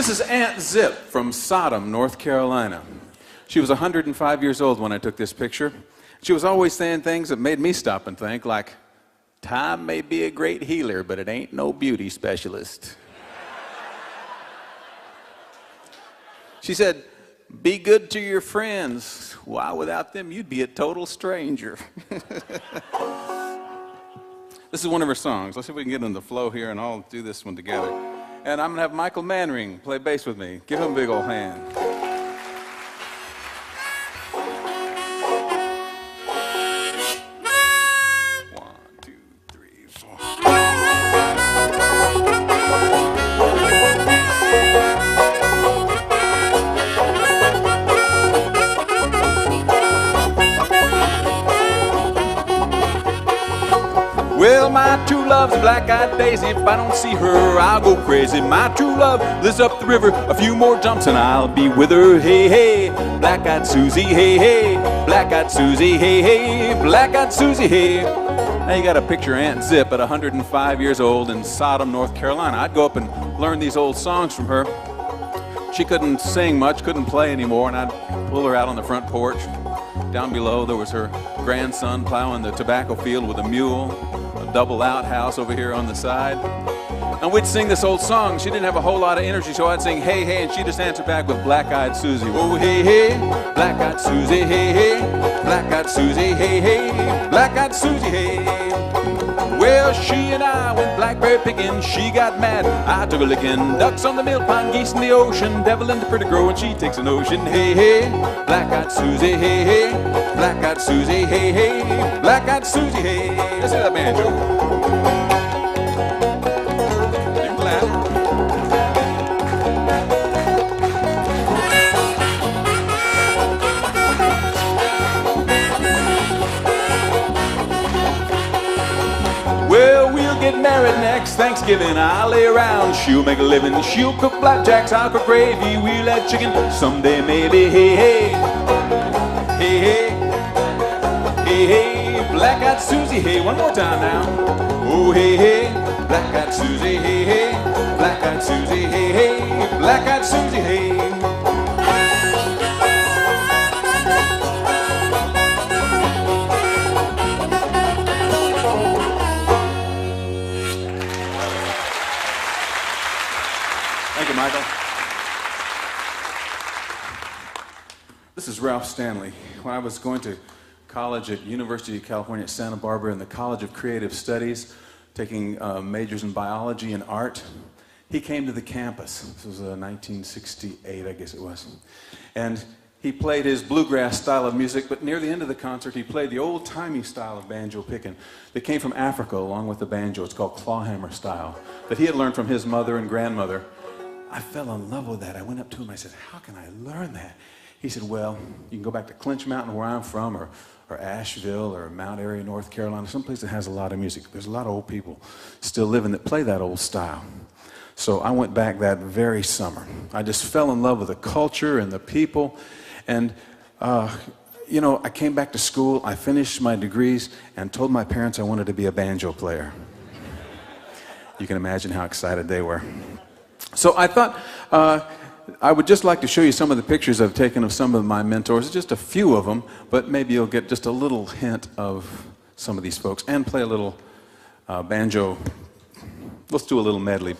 This is Aunt Zip from Sodom, North Carolina. She was 105 years old when I took this picture. She was always saying things that made me stop and think, like, time may be a great healer, but it ain't no beauty specialist. She said, be good to your friends. Why, without them, you'd be a total stranger. This is one of her songs. Let's see if we can get in the flow here, and I'll do this one together. And I'm going to have Michael Manring play bass with me. Give him a big old hand. Well, my true love's a black-eyed daisy. If I don't see her, I'll go crazy. My true love lives up the river. A few more jumps and I'll be with her. Hey, hey, black-eyed Susie. Hey, hey, black-eyed Susie. Hey, hey, black-eyed Susie. Hey. Now you got to picture Aunt Zip at 105 years old in Sodom, North Carolina. I'd go up and learn these old songs from her. She couldn't sing much, couldn't play anymore, and I'd pull her out on the front porch. Down below, there was her grandson plowing the tobacco field with a mule, a double outhouse over here on the side. And we'd sing this old song. She didn't have a whole lot of energy, so I'd sing, hey, hey, and she'd just answer back with Black-Eyed Susie. Oh, hey, hey, Black-Eyed Susie, hey, hey, Black-Eyed Susie, hey, hey, Black-Eyed Susie, hey. Well, she and I went blackberry picking, she got mad, I took a licking. Ducks on the mill pond, geese in the ocean, devil in the pretty grow, and she takes a notion. Hey, hey, Black-Eyed Susie, hey, hey, Black-Eyed Susie, hey, hey, Black-Eyed Susie, hey. Let's hear that banjo. You clap. Well, we'll get married next Thanksgiving. I'll lay around, she'll make a living. She'll cook blackjacks, I'll cook gravy. We'll have chicken someday, maybe. Hey, hey, hey, hey, hey, hey, Black-Eyed Susie, hey. One more time now. Oh, hey, hey, Black-Eyed Susie, hey, hey, Black-Eyed Susie, hey, hey, Black-Eyed Susie, hey. Thank you, Michael. This is Ralph Stanley. When I was going to college at University of California at Santa Barbara in the College of Creative Studies, taking majors in biology and art, he came to the campus. This was 1968, I guess it was. And he played his bluegrass style of music, but near the end of the concert, he played the old-timey style of banjo picking that came from Africa along with the banjo. It's called clawhammer style, that he had learned from his mother and grandmother. I fell in love with that. I went up to him, I said, how can I learn that? He said, well, you can go back to Clinch Mountain where I'm from, or Asheville, or Mount Airy, North Carolina, someplace that has a lot of music. There's a lot of old people still living that play that old style. So I went back that very summer. I just fell in love with the culture and the people. And, you know, I came back to school, I finished my degrees, and told my parents I wanted to be a banjo player. You can imagine how excited they were. So I thought I would just like to show you some of the pictures I've taken of some of my mentors, just a few of them, but maybe you'll get just a little hint of some of these folks, and play a little banjo. Let's do a little medley.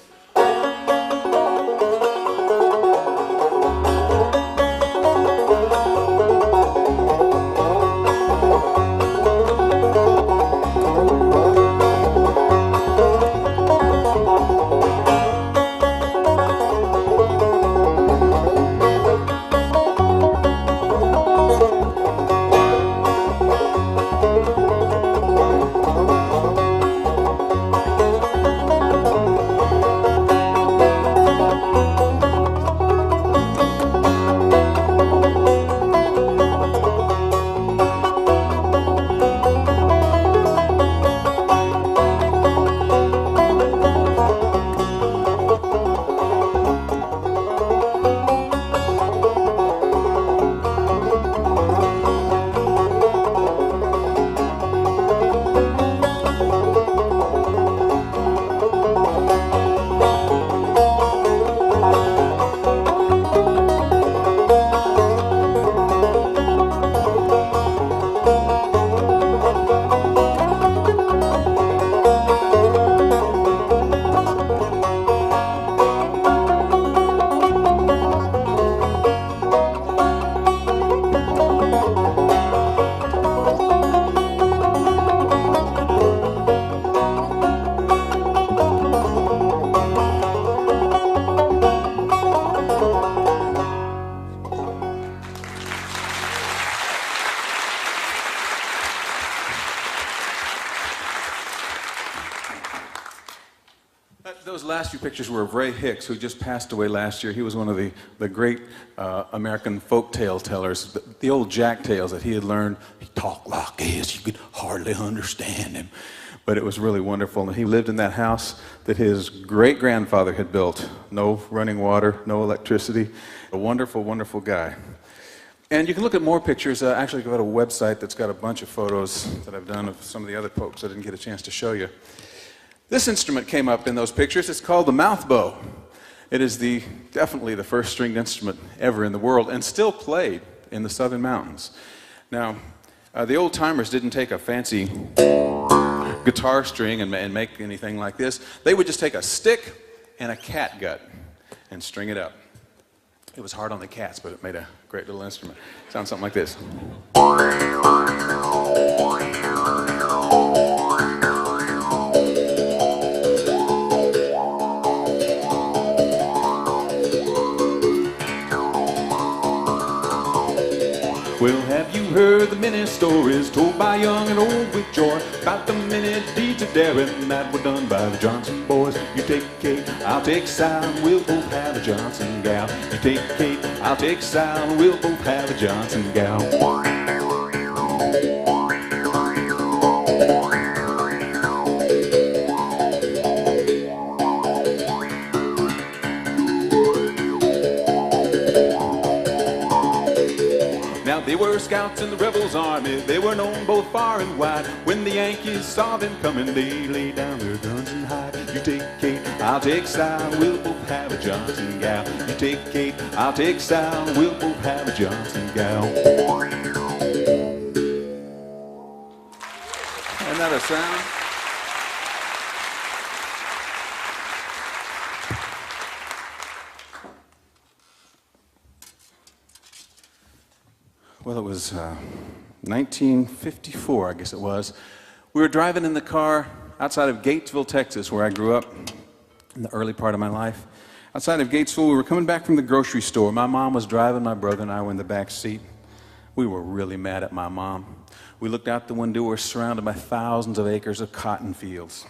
those last few pictures were of Ray Hicks, who just passed away last year. He was one of the great American folk tale tellers, the old Jack tales that he had learned. He talked like this, you could hardly understand him. But it was really wonderful. And he lived in that house that his great-grandfather had built. No running water, no electricity. A wonderful, wonderful guy. And you can look at more pictures. Actually, go to a website that's got a bunch of photos that I've done of some of the other folks I didn't get a chance to show you. This instrument came up in those pictures. It's called the mouth bow. It is definitely the first stringed instrument ever in the world and still played in the Southern Mountains. Now, the old-timers didn't take a fancy guitar string and make anything like this. They would just take a stick and a catgut and string it up. It was hard on the cats, but it made a great little instrument. Sounds something like this. Well, have you heard the many stories told by young and old with joy about the many deeds of daring that were done by the Johnson boys? You take Kate, I'll take Sal, we'll both have a Johnson gal. You take Kate, I'll take Sal, we'll both have a Johnson gal. They were scouts in the rebels' army. They were known both far and wide. When the Yankees saw them coming, they laid down their guns and hide. You take Kate, I'll take Sal, we'll both have a Johnson gal. You take Kate, I'll take Sal, we'll both have a Johnson gal. Isn't that a sound? Well, it was 1954, I guess it was. We were driving in the car outside of Gatesville, Texas, where I grew up in the early part of my life. Outside of Gatesville, we were coming back from the grocery store. My mom was driving, my brother and I were in the back seat. We were really mad at my mom. We looked out the window, we were surrounded by thousands of acres of cotton fields.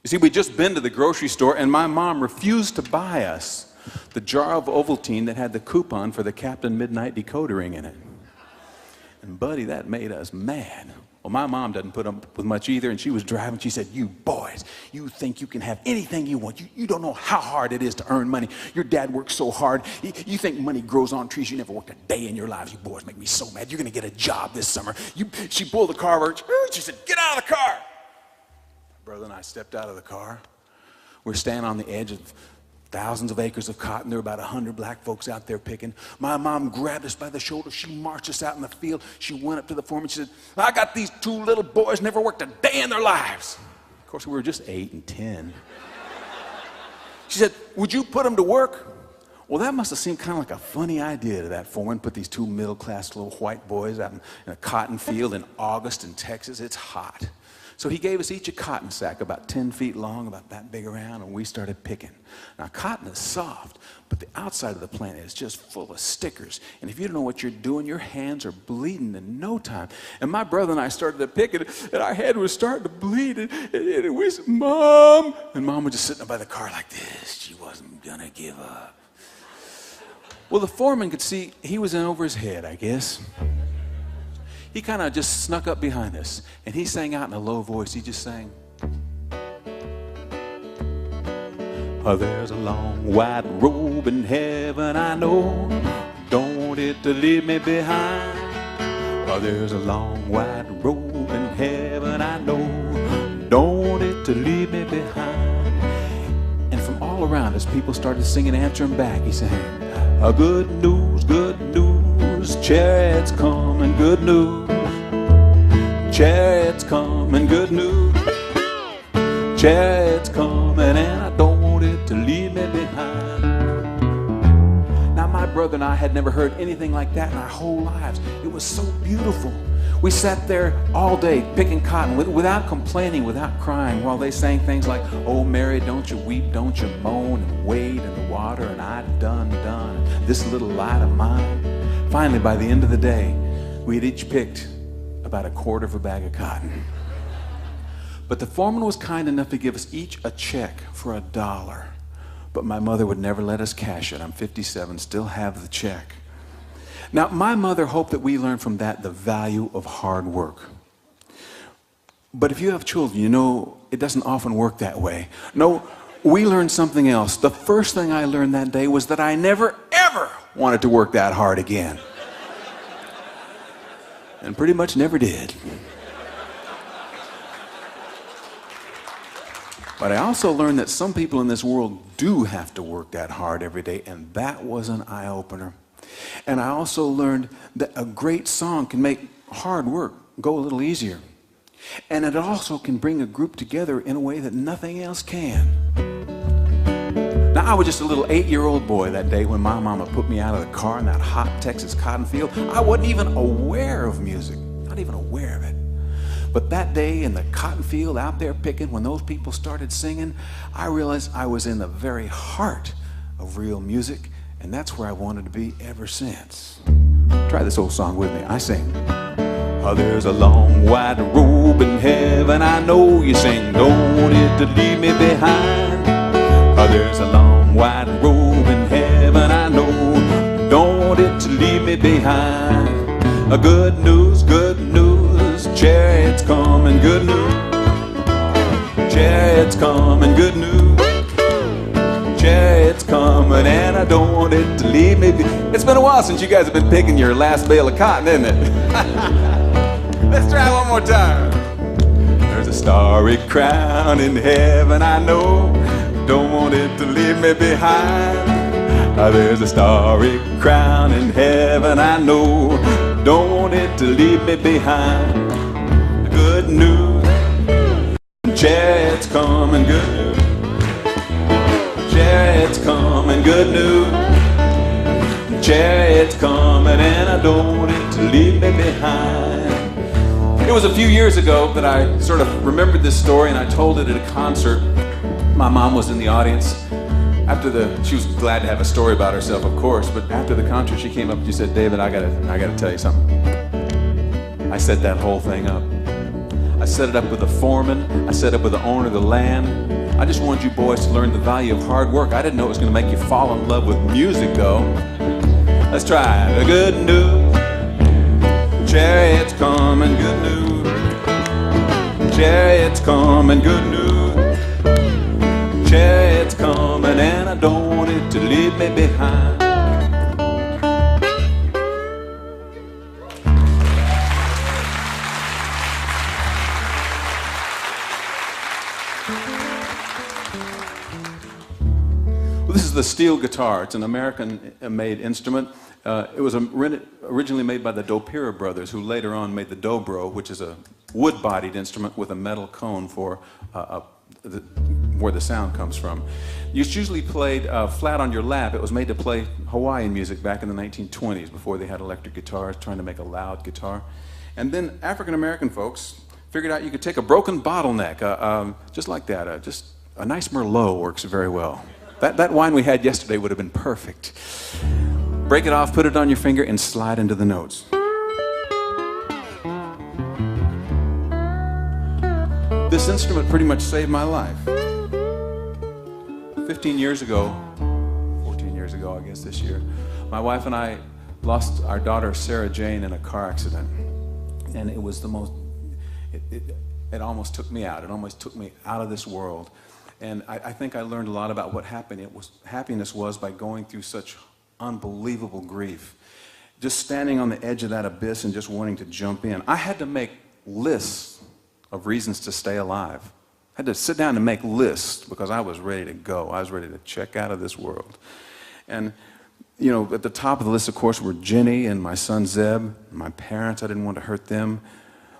You see, we'd just been to the grocery store, and my mom refused to buy us the jar of Ovaltine that had the coupon for the Captain Midnight decoder ring in it. And buddy, that made us mad. Well, my mom doesn't put up with much either, and she was driving. She said, "You boys, you think you can have anything you want. You don't know how hard it is to earn money. Your dad works so hard. You think money grows on trees. You never worked a day in your lives. You boys make me so mad. You're going to get a job this summer." She pulled the car over. She said, "Get out of the car." My brother and I stepped out of the car. We're standing on the edge of thousands of acres of cotton. There were about 100 black folks out there picking. My mom grabbed us by the shoulder. She marched us out in the field. She went up to the foreman. She said, "I got these two little boys, never worked a day in their lives." Of course, we were just 8 and 10. She said, "Would you put them to work?" Well, that must have seemed kind of like a funny idea to that foreman. Put these two middle-class little white boys out in a cotton field in August in Texas. It's hot. So he gave us each a cotton sack about 10 feet long, about that big around, and we started picking. Now, cotton is soft, but the outside of the plant is just full of stickers. And if you don't know what you're doing, your hands are bleeding in no time. And my brother and I started to pick it, and our head was starting to bleed. And we said, "Mom!" And Mom was just sitting up by the car like this. She wasn't going to give up. Well, the foreman could see he was in over his head, I guess. He kind of just snuck up behind us, and he sang out in a low voice. He just sang, "There's a long white robe in heaven, I know. Don't it leave me behind. There's a long white robe in heaven, I know. Don't it leave me behind." And from all around us, people started singing, answering back. He sang, good news, chariots coming, good news. Chariots coming, good news. Chariots coming, and I don't want it to leave me behind. Now, my brother and I had never heard anything like that in our whole lives. It was so beautiful. We sat there all day picking cotton without complaining, without crying, while they sang things like, "Oh, Mary, don't you weep, don't you moan, and wade in the water, and I've done this little light of mine." Finally, by the end of the day, we had each picked about a quarter of a bag of cotton. But the foreman was kind enough to give us each a check for $1. But my mother would never let us cash it. I'm 57, still have the check. Now, my mother hoped that we learn from that the value of hard work. But if you have children, you know it doesn't often work that way. No, we learned something else. The first thing I learned that day was that I never, ever wanted to work that hard again. And pretty much never did. But I also learned that some people in this world do have to work that hard every day, and that was an eye-opener. And I also learned that a great song can make hard work go a little easier. And it also can bring a group together in a way that nothing else can. Now, I was just a little 8-year-old boy that day when my mama put me out of the car in that hot Texas cotton field. I wasn't even aware of music, not even aware of it. But that day in the cotton field out there picking, when those people started singing, I realized I was in the very heart of real music, and that's where I wanted to be ever since. Try this old song with me. I sing. Oh, there's a long white robe in heaven, I know you sing, don't it to leave me behind. Oh, there's a long white robe in heaven, I know, don't it to leave me behind. Good news, chariots coming, good news. Chariots coming, good news. Chariots coming, and I don't want it to leave me. It's been a while since you guys have been picking your last bale of cotton, isn't it? Let's try one more time. There's a starry crown in heaven, I know, don't want it to leave me behind. There's a starry crown in heaven, I know, don't want it to leave me behind. Good news, chariots coming, good news. Chariots coming, good news. Chariots coming, and I don't want it to leave me behind. It was a few years ago that I sort of remembered this story, and I told it at a concert. My mom was in the audience. She was glad to have a story about herself, of course, but after the concert, she came up and she said, "David, I gotta tell you something." I set that whole thing up. I set it up with the foreman. I set it up with the owner of the land. I just wanted you boys to learn the value of hard work. I didn't know it was going to make you fall in love with music, though. Let's try it. Good news. Chariots coming, good news. Chariots coming, good news. Chariots coming, and I don't want it to leave me behind. Well, this is the steel guitar. It's an American-made instrument. It was originally made by the Dopira brothers, who later on made the dobro, which is a wood-bodied instrument with a metal cone for where the sound comes from. It's usually played flat on your lap. It was made to play Hawaiian music back in the 1920s, before they had electric guitars, trying to make a loud guitar. And then African-American folks figured out you could take a broken bottleneck, just like that. Just a nice Merlot works very well. That wine we had yesterday would have been perfect. Break it off, put it on your finger, and slide into the notes. This instrument pretty much saved my life. 14 years ago, I guess this year, my wife and I lost our daughter Sarah Jane in a car accident. And it was the most, it almost took me out. It almost took me out of this world. And I think I learned a lot about what happiness was by going through such unbelievable grief. Just standing on the edge of that abyss and just wanting to jump in. I had to make lists of reasons to stay alive. I had to sit down and make lists because I was ready to go. I was ready to check out of this world. And, you know, at the top of the list, of course, were Jenny and my son Zeb, my parents. I didn't want to hurt them.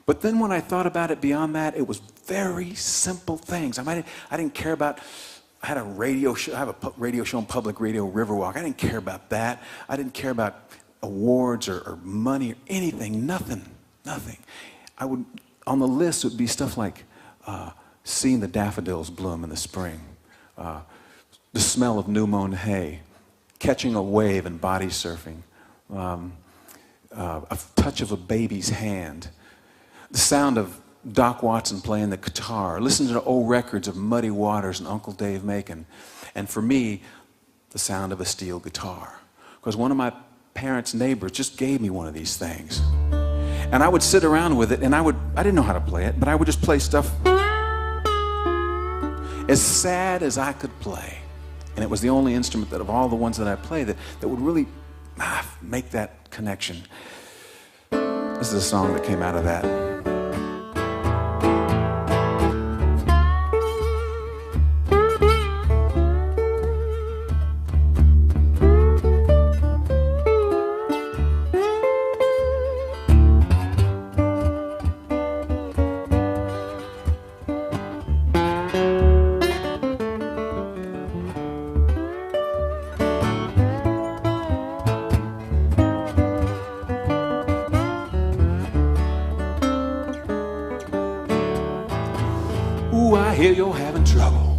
But then when I thought about it beyond that, it was very simple things. I didn't care about, I had a radio show, I have a radio show on public radio, Riverwalk. I didn't care about that. I didn't care about awards or money or anything, nothing. On the list would be stuff like seeing the daffodils bloom in the spring, the smell of new-mown hay, catching a wave and body surfing, a touch of a baby's hand, the sound of Doc Watson playing the guitar, listening to old records of Muddy Waters and Uncle Dave Macon, and for me, the sound of a steel guitar. Because one of my parents' neighbors just gave me one of these things. And I would sit around with it, and I didn't know how to play it, but I would just play stuff as sad as I could play. And it was the only instrument that of all the ones that I played that would really make that connection. This is a song that came out of that. Ooh, I hear you're having trouble.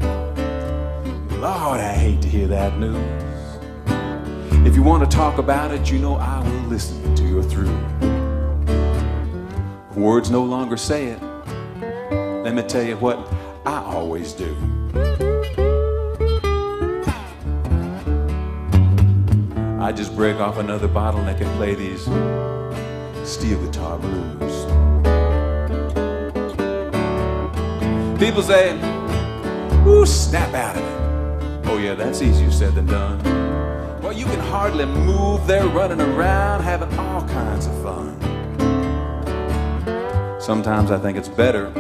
Lord, I hate to hear that news. If you want to talk about it, you know I will listen till you're through. Words no longer say it. Let me tell you what I always do. I just break off another bottleneck and play these steel guitar blues. People say, ooh, snap out of it. Oh yeah, that's easier said than done. Well, you can hardly move, they're running around having all kinds of fun. Sometimes I think it's better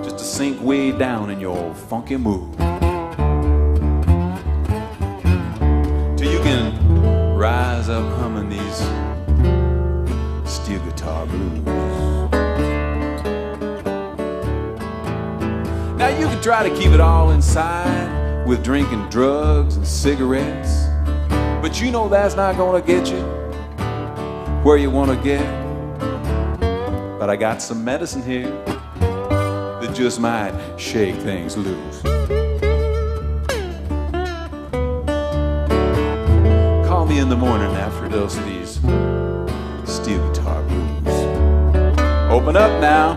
just to sink way down in your funky mood, till you can rise up humming these steel guitar blues. Now you can try to keep it all inside with drinking drugs and cigarettes, but you know that's not gonna get you where you wanna get. But I got some medicine here that just might shake things loose. Call me in the morning after a dose of these steel guitar blues. Open up now.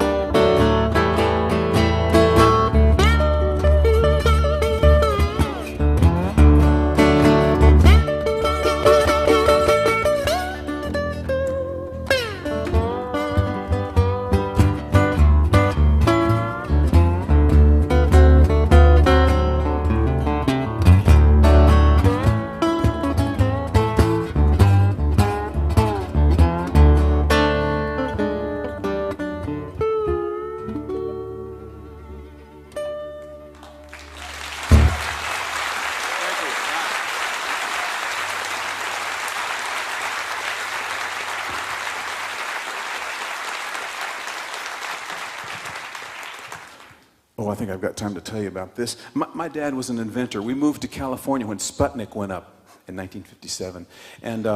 Oh, I think I've got time to tell you about this. My dad was an inventor. We moved to California when Sputnik went up in 1957. And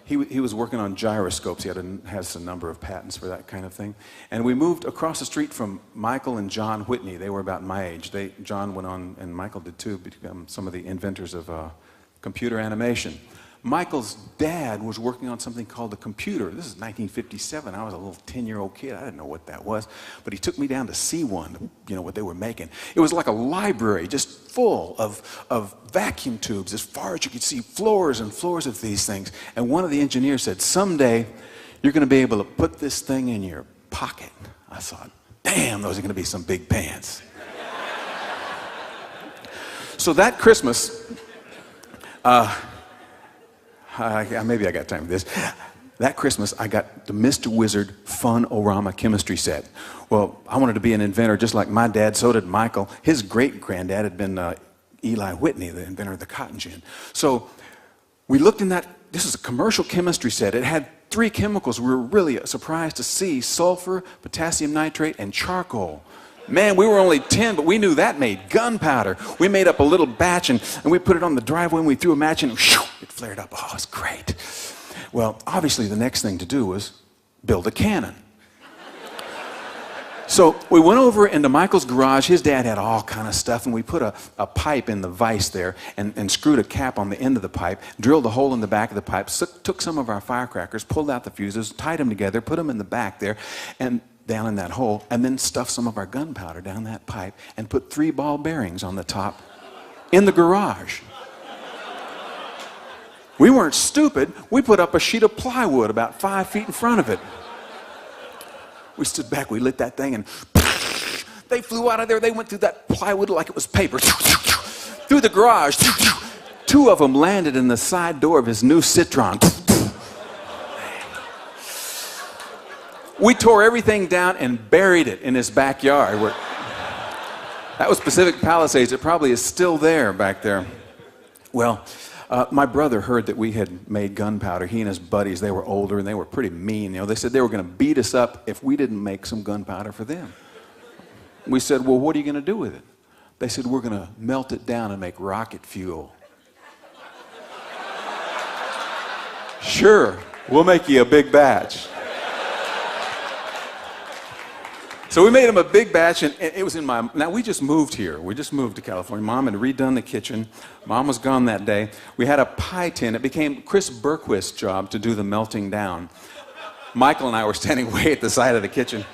he was working on gyroscopes. He has a number of patents for that kind of thing. And we moved across the street from Michael and John Whitney. They were about my age. John went on, and Michael did too, become some of the inventors of computer animation. Michael's dad was working on something called the computer. This is 1957. I was a little 10-year-old kid. I didn't know what that was. But he took me down to see one, you know, what they were making. It was like a library just full of vacuum tubes as far as you could see, floors and floors of these things. And one of the engineers said, someday you're going to be able to put this thing in your pocket. I thought, damn, those are going to be some big pants. So that Christmas, maybe I got time for this. That Christmas, I got the Mr. Wizard Fun-O-Rama chemistry set. Well, I wanted to be an inventor just like my dad, so did Michael. His great-granddad had been Eli Whitney, the inventor of the cotton gin. So we looked in that. This is a commercial chemistry set. It had 3 chemicals we were really surprised to see: sulfur, potassium nitrate, and charcoal. Man, we were only 10, but we knew that made gunpowder. We made up a little batch, and we put it on the driveway, and we threw a match, and it flared up. Oh, it's great. Well, obviously, the next thing to do was build a cannon. So we went over into Michael's garage. His dad had all kind of stuff, and we put a pipe in the vise there and screwed a cap on the end of the pipe, drilled a hole in the back of the pipe, took some of our firecrackers, pulled out the fuses, tied them together, put them in the back there, and down in that hole and then stuff some of our gunpowder down that pipe and put 3 ball bearings on the top in the garage. We weren't stupid. We put up a sheet of plywood about 5 feet in front of it. We stood back, we lit that thing, and they flew out of there. They went through that plywood like it was paper. Through the garage. 2 of them landed in the side door of his new Citron. We tore everything down and buried it in his backyard. That was Pacific Palisades. It probably is still there back there. Well, my brother heard that we had made gunpowder. He and his buddies, they were older and they were pretty mean. You know, they said they were going to beat us up if we didn't make some gunpowder for them. We said, well, what are you going to do with it? They said, we're going to melt it down and make rocket fuel. Sure, we'll make you a big batch. So we made him a big batch, and it was in my... Now, we just moved here. We just moved to California. Mom had redone the kitchen. Mom was gone that day. We had a pie tin. It became Chris Berquist's job to do the melting down. Michael and I were standing way at the side of the kitchen.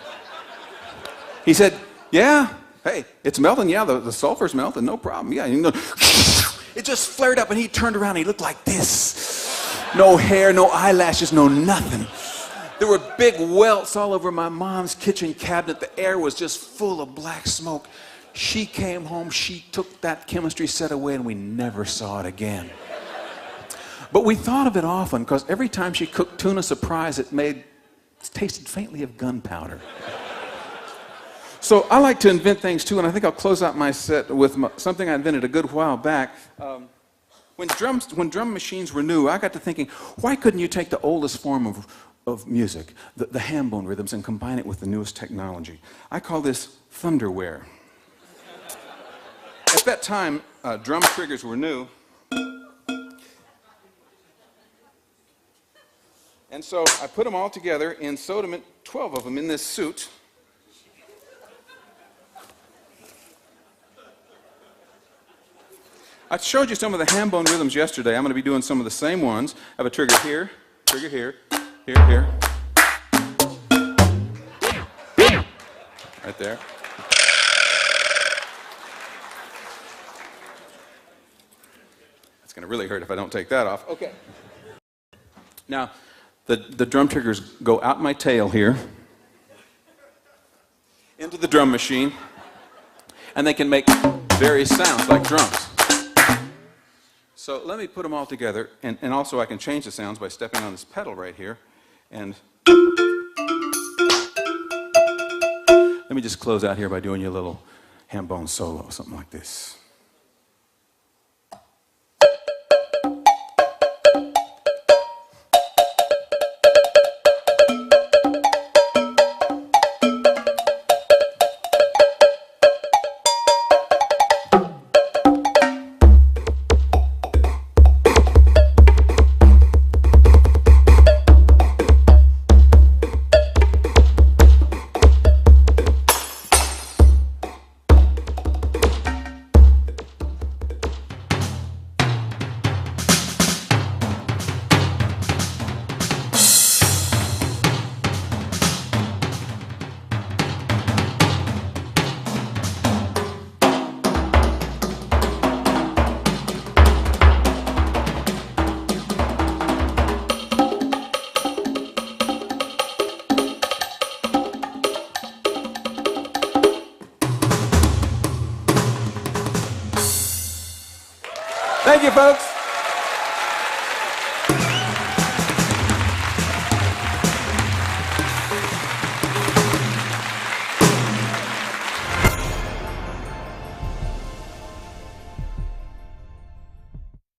He said, yeah, hey, it's melting. Yeah, the sulfur's melting. No problem. Yeah, you know. It just flared up, and he turned around, and he looked like this. No hair, no eyelashes, no nothing. There were big welts all over my mom's kitchen cabinet. The air was just full of black smoke. She came home, she took that chemistry set away, and we never saw it again. But we thought of it often, because every time she cooked tuna surprise, it tasted faintly of gunpowder. So I like to invent things too, and I think I'll close out my set with something I invented a good while back. When drum machines were new, I got to thinking, why couldn't you take the oldest form of music, the ham bone rhythms, and combine it with the newest technology? I call this thunderware. At that time, drum triggers were new. And so I put them all together and sewed them, 12 of them, in this suit. I showed you some of the ham bone rhythms yesterday. I'm going to be doing some of the same ones. I have a trigger here, here. Right there. It's going to really hurt if I don't take that off. Okay. Now, the drum triggers go out my tail here, into the drum machine, and they can make various sounds like drums. So let me put them all together, and also I can change the sounds by stepping on this pedal right here. And let me just close out here by doing you a little ham bone solo, something like this. Thank you, folks.